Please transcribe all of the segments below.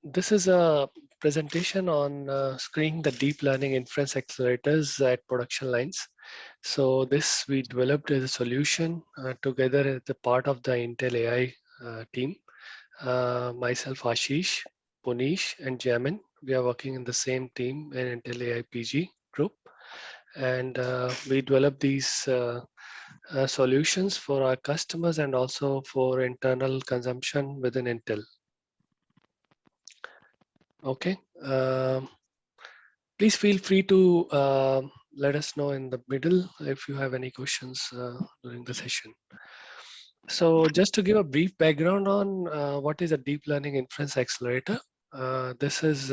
This is a presentation on screening the deep learning inference accelerators at production lines. So this we developed as a solution together as a part of the Intel AI team. Myself, Ashish, Puneesh, and Jaimin. We are working in the same team in Intel AI PG group, and we develop these solutions for our customers and also for internal consumption within Intel. Okay. Please feel free to let us know in the middle if you have any questions during the session. So just to give a brief background on what is a deep learning inference accelerator, this is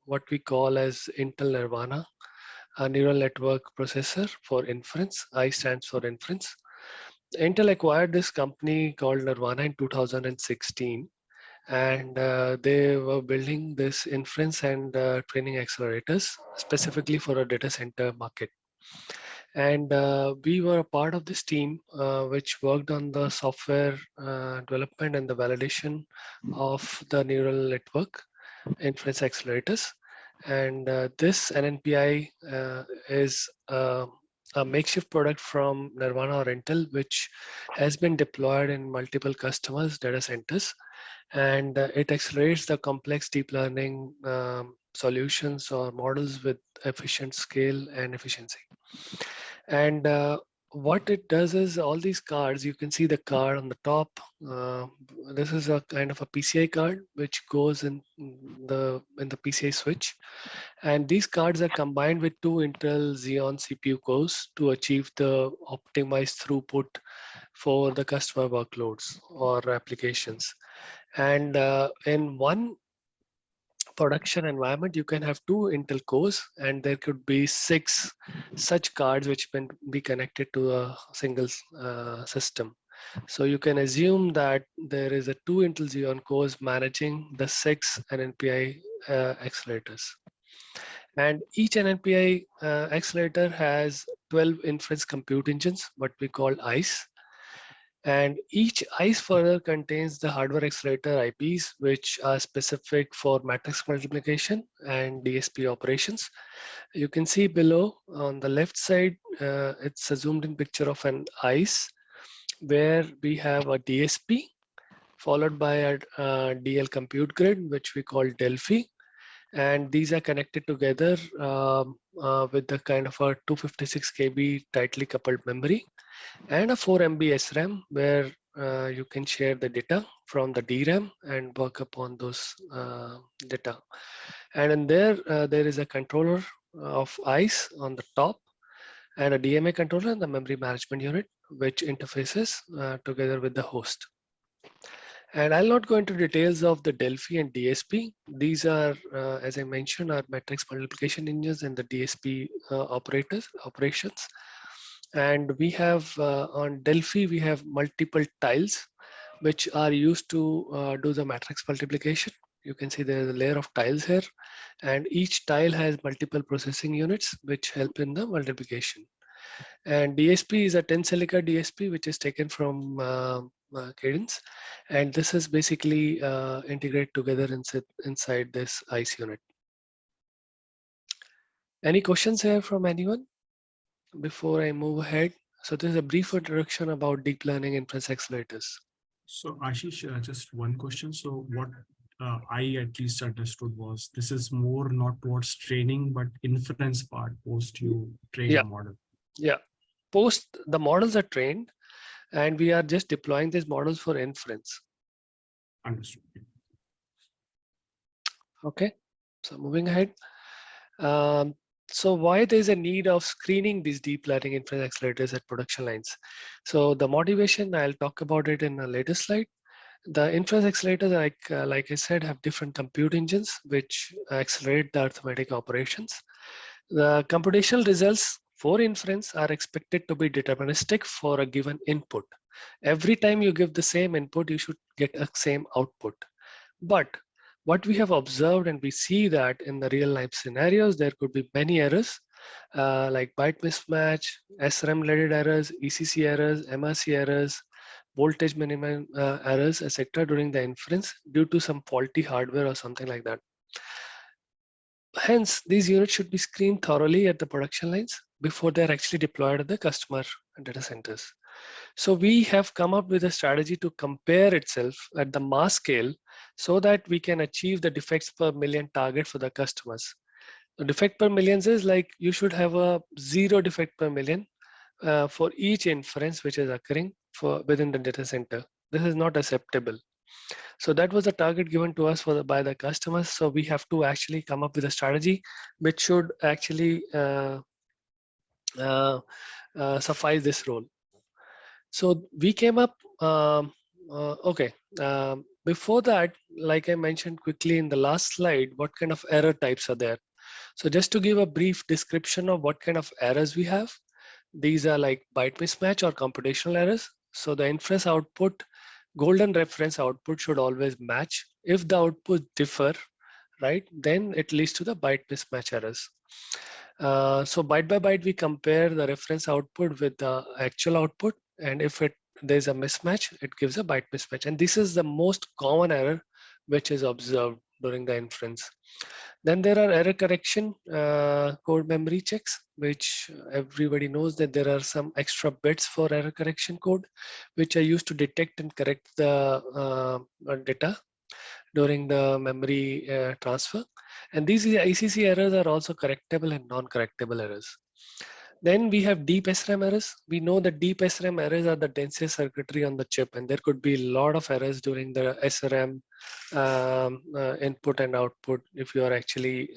what we call as Intel Nirvana, a neural network processor for inference. I stands for inference. Intel acquired this company called Nirvana in 2016, and they were building this inference and training accelerators specifically for a data center market. And we were a part of this team which worked on the software development and the validation of the neural network inference accelerators. And this NNP-I is a makeshift product from Nirvana or Intel, which has been deployed in multiple customers' data centers, and it accelerates the complex deep learning solutions or models with efficient scale and efficiency. And what it does is all these cards, you can see the card on the top. This is a kind of a PCI card which goes in the PCI switch, and these cards are combined with two Intel Xeon CPU cores to achieve the optimized throughput for the customer workloads or applications. And in one production environment, you can have two Intel cores, and there could be 6 such cards which can be connected to a single system. So you can assume that there is a 2 Intel Xeon cores managing the 6 NNP-I accelerators. And each NNP-I accelerator has 12 inference compute engines, what we call ICE. And each ICE further contains the hardware accelerator IPs, which are specific for matrix multiplication and DSP operations. You can see below on the left side, it's a zoomed in picture of an ICE where we have a DSP followed by a DL compute grid, which we call DELPHI. And these are connected together with the kind of a 256 KB tightly coupled memory and a 4 MB SRAM where you can share the data from the DRAM and work upon those data. And in there, there is a controller of ICE on the top and a DMA controller and the memory management unit, which interfaces together with the host. And I'll not go into details of the DELPHI and DSP. These are, as I mentioned, are matrix multiplication engines and the DSP operations. And we have on DELPHI, we have multiple tiles which are used to do the matrix multiplication. You can see there is a layer of tiles here, and each tile has multiple processing units which help in the multiplication. And DSP is a Tensilica DSP, which is taken from Cadence, and this is basically integrated together inside this ICE unit. Any questions here from anyone before I move ahead? So this is a brief introduction about deep learning inference accelerators. So Ashish, just one question. So what I at least understood was this is more not towards training, but inference part post you train a model. Yeah, post the models are trained, and we are just deploying these models for inference. Understood. Okay, so moving ahead. So why there's a need of screening these deep learning inference accelerators at production lines? So the motivation, I'll talk about it in a later slide. The inference accelerators, like I said, have different compute engines which accelerate the arithmetic operations. The computational results for inference are expected to be deterministic for a given input. Every time you give the same input, you should get a same output. But what we have observed, and we see that in the real life scenarios, there could be many errors like byte mismatch, SRAM related errors, ECC errors, MRC errors, voltage minimum errors, etc. during the inference due to some faulty hardware or something like that. Hence, these units should be screened thoroughly at the production lines before they're actually deployed at the customer data centers. So we have come up with a strategy to compare itself at the mass scale so that we can achieve the defects per million target for the customers. The defect per millions is like you should have a 0 defect per million for each inference which is occurring for within the data center. This is not acceptable. So that was the target given to us by the customers. So we have to actually come up with a strategy which should actually suffice this role. So we came up, okay. Before that, like I mentioned quickly in the last slide, what kind of error types are there? So just to give a brief description of what kind of errors we have, these are like byte mismatch or computational errors. So the inference output, golden reference output should always match. If the outputs differ, right, then it leads to the byte mismatch errors. So byte by byte, we compare the reference output with the actual output. And if there's a mismatch, it gives a byte mismatch. And this is the most common error which is observed during the inference. Then there are error correction code memory checks, which everybody knows that there are some extra bits for error correction code, which are used to detect and correct the data during the memory transfer. And these ICC errors are also correctable and non-correctable errors. Then we have deep SRAM errors. We know that deep SRAM errors are the densest circuitry on the chip, and there could be a lot of errors during the SRAM input and output if you are actually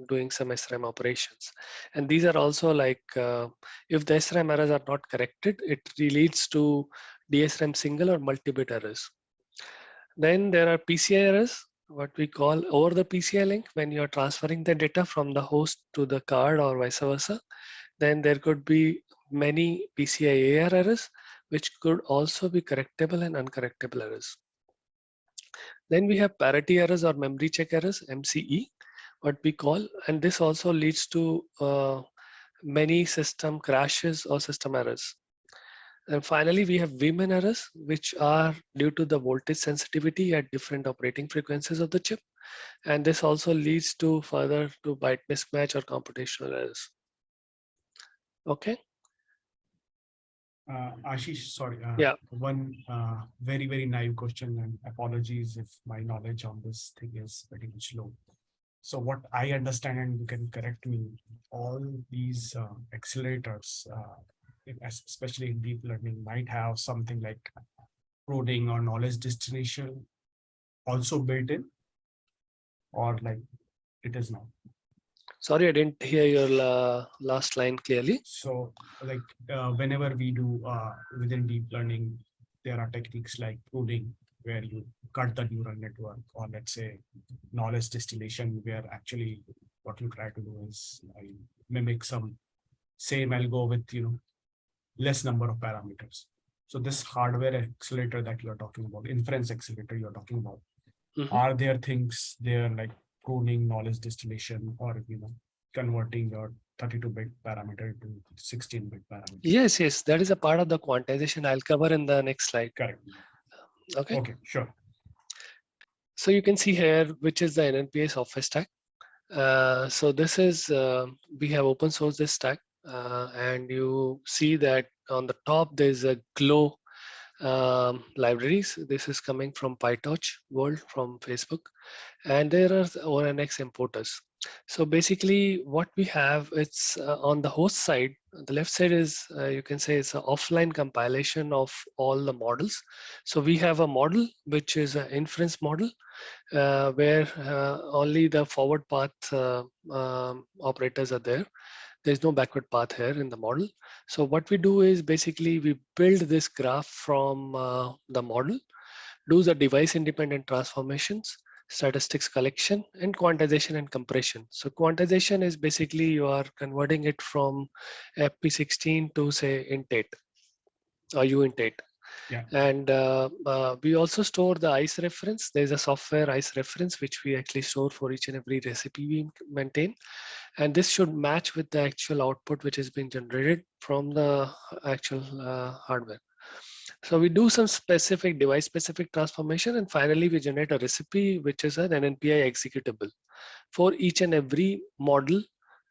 doing some SRAM operations. And these are also like, if the SRAM errors are not corrected, it leads to DSRAM single or multi-bit errors. Then there are PCI errors, what we call over the PCI link when you're transferring the data from the host to the card or vice versa. Then there could be many PCI AR errors, which could also be correctable and uncorrectable errors. Then we have parity errors or memory check errors, MCE, what we call, and this also leads to many system crashes or system errors. And finally, we have Wieman errors, which are due to the voltage sensitivity at different operating frequencies of the chip. And this also leads to further to byte mismatch or computational errors. Okay. Ashish, sorry. Yeah. One very, very naive question, and apologies if my knowledge on this thing is pretty much low. So what I understand, and you can correct me, all these accelerators, especially in deep learning, might have something like coding or knowledge destination also built in, or like it is not. Sorry, I didn't hear your last line clearly. So like whenever we do within deep learning, there are techniques like coding where you cut the neural network, or let's say knowledge distillation, where actually what you try to do is mimic some same algo with less number of parameters. So this hardware accelerator that you're talking about, inference accelerator you're talking about, are there things there like coding, knowledge distillation, or converting your 32-bit parameter to 16-bit parameter? Yes, that is a part of the quantization I'll cover in the next slide. Correct. Okay, sure. So you can see here, which is the NNP-I software stack. So this is, we have open source this stack, and you see that on the top, there's a Glow libraries. This is coming from PyTorch World from Facebook, and there are ONNX importers. So basically what we have, it's on the host side, the left side is, you can say it's an offline compilation of all the models. So we have a model, which is an inference model, where only the forward path operators are there. There's no backward path here in the model. So what we do is basically we build this graph from the model, do the device independent transformations, statistics collection, and quantization and compression. So quantization is basically you are converting it from FP16 to say int8 or uint8. Yeah. And we also store the ICE reference. There's a software ICE reference, which we actually store for each and every recipe we maintain. And this should match with the actual output which is being generated from the actual hardware. So we do some specific device specific transformation, and finally we generate a recipe, which is an NNP-I executable for each and every model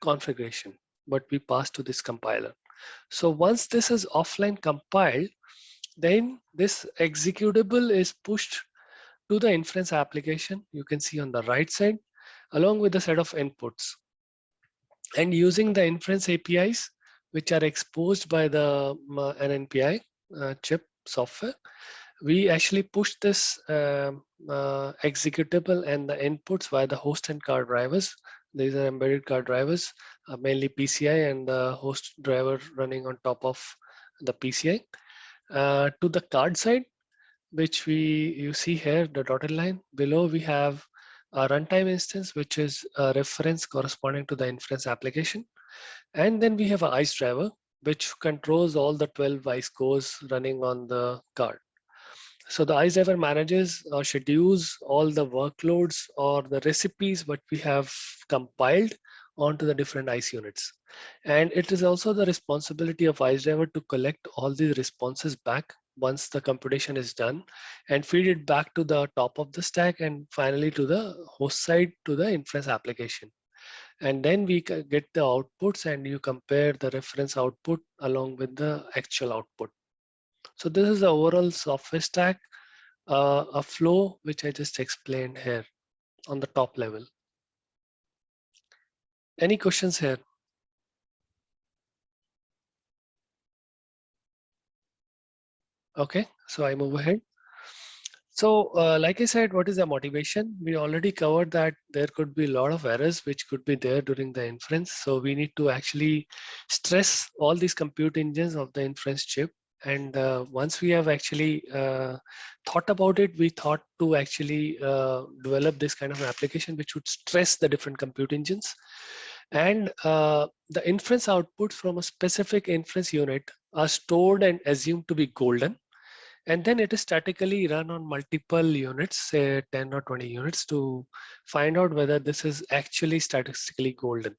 configuration, but we pass to this compiler. So once this is offline compiled, then this executable is pushed to the inference application. You can see on the right side, along with a set of inputs. And using the inference APIs, which are exposed by the NNP-I chip software, we actually push this executable and the inputs via the host and card drivers. These are embedded card drivers, mainly PCI and the host driver running on top of the PCI. To the card side, which you see here, the dotted line below, we have a runtime instance, which is a reference corresponding to the inference application. And then we have a ICE driver, which controls all the 12 ICE cores running on the card. So the ICE driver manages or schedules all the workloads or the recipes what we have compiled onto the different ICE units. And it is also the responsibility of ICE driver to collect all these responses back once the computation is done and feed it back to the top of the stack and finally to the host side to the inference application. And then we get the outputs and you compare the reference output along with the actual output. So this is the overall software stack, a flow which I just explained here on the top level. Any questions here? Okay, so I move ahead. So like I said, what is the motivation? We already covered that there could be a lot of errors which could be there during the inference. So we need to actually stress all these compute engines of the inference chip. And once we have actually thought about it, we thought to actually develop this kind of an application which would stress the different compute engines. And the inference outputs from a specific inference unit are stored and assumed to be golden. And then it is statically run on multiple units, say 10 or 20 units, to find out whether this is actually statistically golden.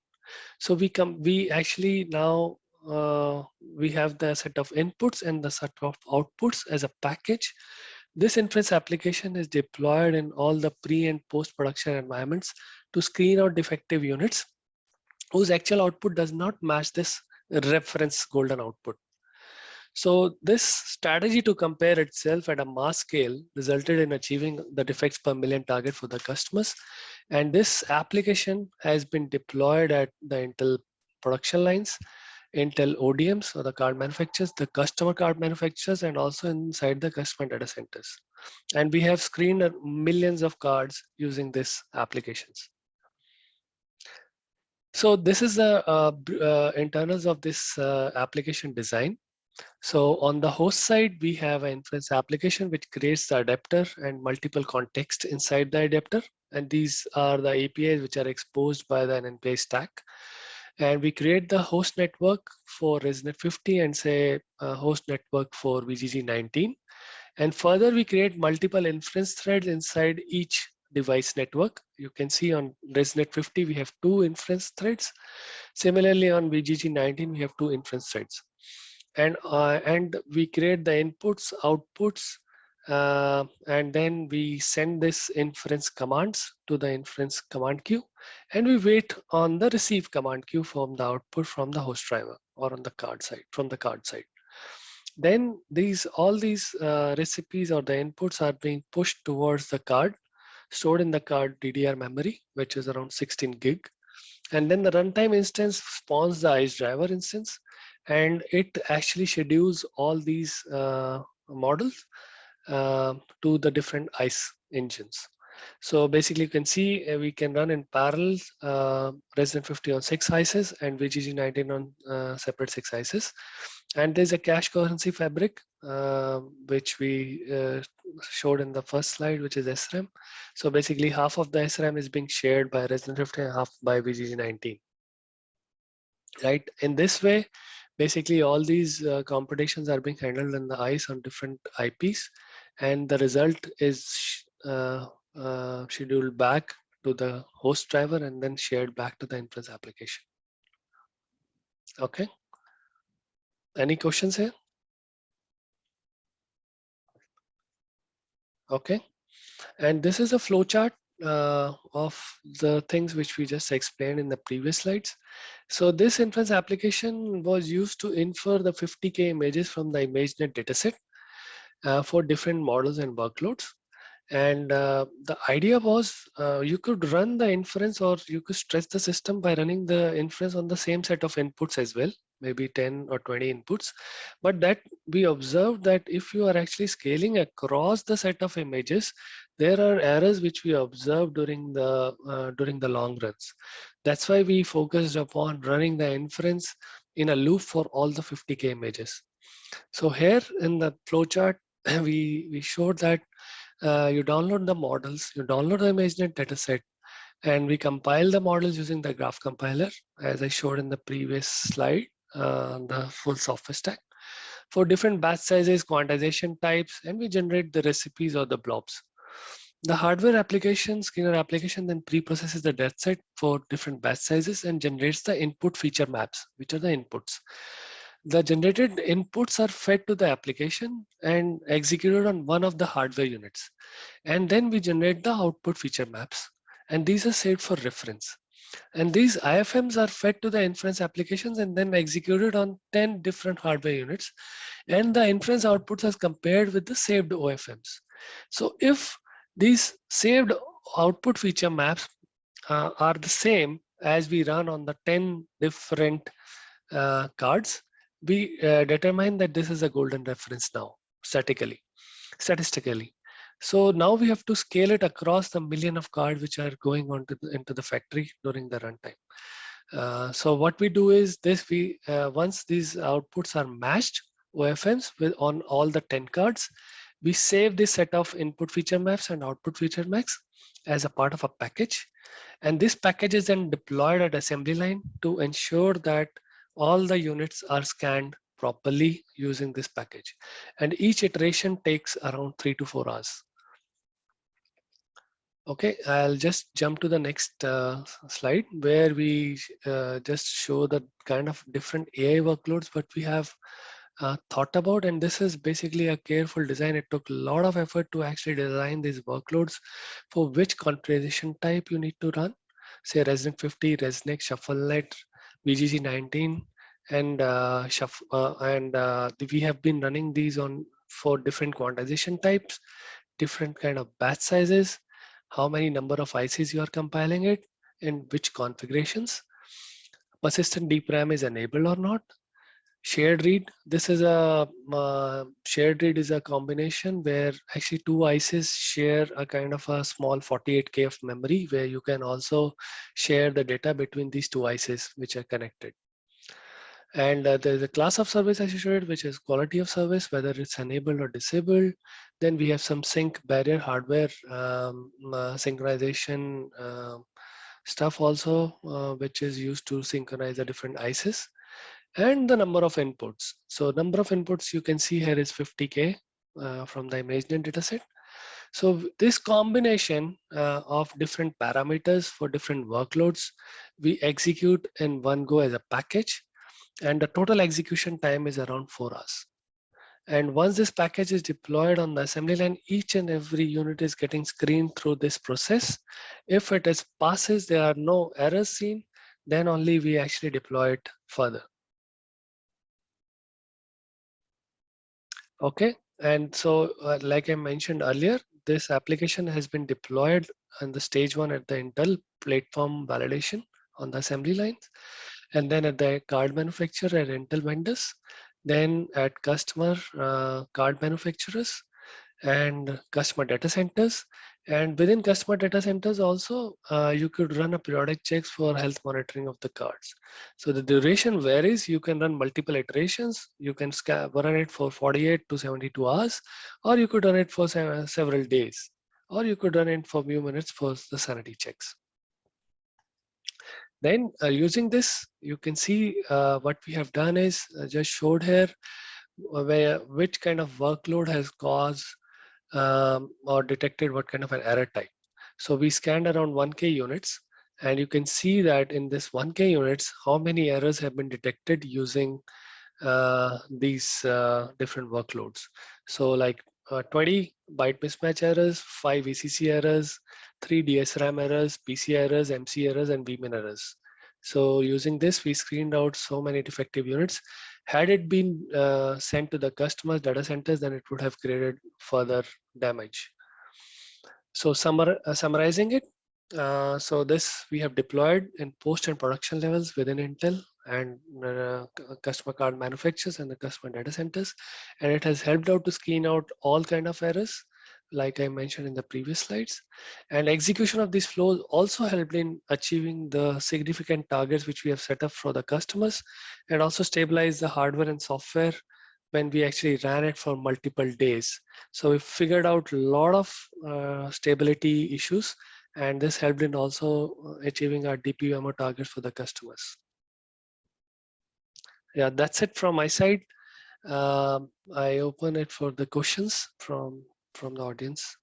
So we actually now we have the set of inputs and the set of outputs as a package. This inference application is deployed in all the pre and post production environments to screen out defective units whose actual output does not match this reference golden output. So this strategy to compare itself at a mass scale resulted in achieving the defects per million target for the customers. And this application has been deployed at the Intel production lines, Intel ODMs or the card manufacturers, the customer card manufacturers, and also inside the customer data centers. And we have screened millions of cards using this applications. So this is the internals of this application design. So on the host side, we have an inference application which creates the adapter and multiple contexts inside the adapter. And these are the APIs which are exposed by the NNP stack. And we create the host network for ResNet 50 and say a host network for VGG 19. And further, we create multiple inference threads inside each device network. You can see on ResNet 50, we have 2 inference threads. Similarly, on VGG 19, we have 2 inference threads. And we create the inputs, outputs, and then we send this inference commands to the inference command queue, and we wait on the receive command queue from the output from the host driver or on the card side, from the card side. Then all these recipes or the inputs are being pushed towards the card, stored in the card DDR memory, which is around 16 gig. And then the runtime instance spawns the ICE driver instance, and it actually schedules all these models to the different ICE engines. So basically, you can see we can run in parallel Resident 50 on 6 ICEs and VGG 19 on separate 6 ICEs. And there's a cache coherency fabric, which we showed in the first slide, which is SRAM. So basically, half of the SRAM is being shared by Resident 50 and half by VGG 19. Right? In this way, basically all these computations are being handled in the ICE on different IPs, and the result is scheduled back to the host driver and then shared back to the inference application. Okay. Any questions here? Okay, and this is a flowchart of the things which we just explained in the previous slides. So this inference application was used to infer the 50K images from the ImageNet dataset for different models and workloads. And the idea was you could run the inference, or you could stress the system by running the inference on the same set of inputs as well, maybe 10 or 20 inputs. But that we observed that if you are actually scaling across the set of images, there are errors which we observed during the long runs. That's why we focused upon running the inference in a loop for all the 50K images. So here in the flowchart, we showed that you download the models, you download the ImageNet dataset, and we compile the models using the graph compiler, as I showed in the previous slide, the full software stack, for different batch sizes, quantization types, and we generate the recipes or the blobs. The hardware application, Skinner application, then pre-processes the dataset for different batch sizes and generates the input feature maps, which are the inputs. The generated inputs are fed to the application and executed on one of the hardware units. And then we generate the output feature maps. And these are saved for reference. And these IFMs are fed to the inference applications and then executed on 10 different hardware units. And the inference outputs are compared with the saved OFMs. So if these saved output feature maps are the same as we run on the 10 different cards, we determine that this is a golden reference now, statistically. So now we have to scale it across the million of cards which are going on into the factory during the runtime. So what we do is this: we once these outputs are matched OFMs with on all the 10 cards, we save this set of input feature maps and output feature maps as a part of a package. And this package is then deployed at assembly line to ensure that all the units are scanned properly using this package. And each iteration takes around 3 to 4 hours. Okay, I'll just jump to the next slide where we just show the kind of different AI workloads what we have thought about. And this is basically a careful design. It took a lot of effort to actually design these workloads for which configuration type you need to run. Say Resnick 50, Resnick, ShuffleNet, VGG 19, and we have been running these on for different quantization types, different kind of batch sizes, how many number of ICs you are compiling it, and which configurations. Persistent deep RAM is enabled or not. Shared read. This is a shared read is a combination where actually two ICs share a kind of a small 48K of memory, where you can also share the data between these two ICs which are connected. And there's a class of service associated, which is quality of service, whether it's enabled or disabled. Then we have some sync barrier hardware synchronization stuff also, which is used to synchronize the different ICs, and the number of inputs. So number of inputs you can see here is 50K from the ImageNet dataset. So this combination of different parameters for different workloads, we execute in one go as a package, and the total execution time is around 4 hours. And once this package is deployed on the assembly line, each and every unit is getting screened through this process. If it is passes, there are no errors seen, then only we actually deploy it further. Okay, and so like I mentioned earlier, this application has been deployed on the stage 1 at the Intel platform validation on the assembly lines, and then at the card manufacturer at Intel vendors, then at customer card manufacturers and customer data centers. And within customer data centers also, you could run a periodic checks for health monitoring of the cards. So the duration varies. You can run multiple iterations. You can run it for 48 to 72 hours, or you could run it for several days, or you could run it for a few minutes for the sanity checks. Then using this, you can see what we have done is just showed here which kind of workload has caused or detected what kind of an error type. So we scanned around 1K units, and you can see that in this 1K units, how many errors have been detected using these different workloads. So like 20 byte mismatch errors, 5 VCC errors, 3 DSRAM errors, PC errors, MC errors, and VMIN errors. So using this, we screened out so many defective units. Had it been sent to the customer's data centers, then it would have created further damage. So summarizing it, so this we have deployed in post and production levels within Intel and customer card manufacturers and the customer data centers, and it has helped out to screen out all kind of errors, like I mentioned in the previous slides. And execution of these flows also helped in achieving the significant targets which we have set up for the customers, and also stabilize the hardware and software when we actually ran it for multiple days. So we figured out a lot of stability issues, and this helped in also achieving our DPMO targets for the customers. Yeah, that's it from my side. I open it for the questions from the audience.